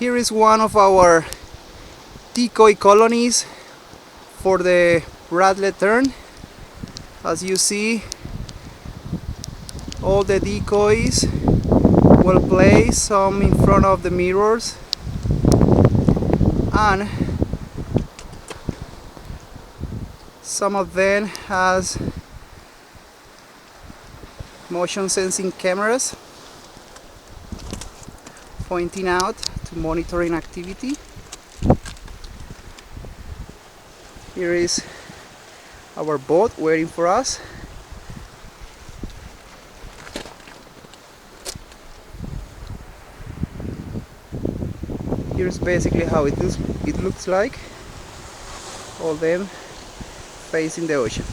Here is one of our decoy colonies for the Radlet tern. As you see, all the decoys well placed, some in front of the mirrors, and some of them has motion sensing cameras pointing out to monitoring activity. Here is our boat waiting for us. Here's basically how it looks like, all them facing the ocean.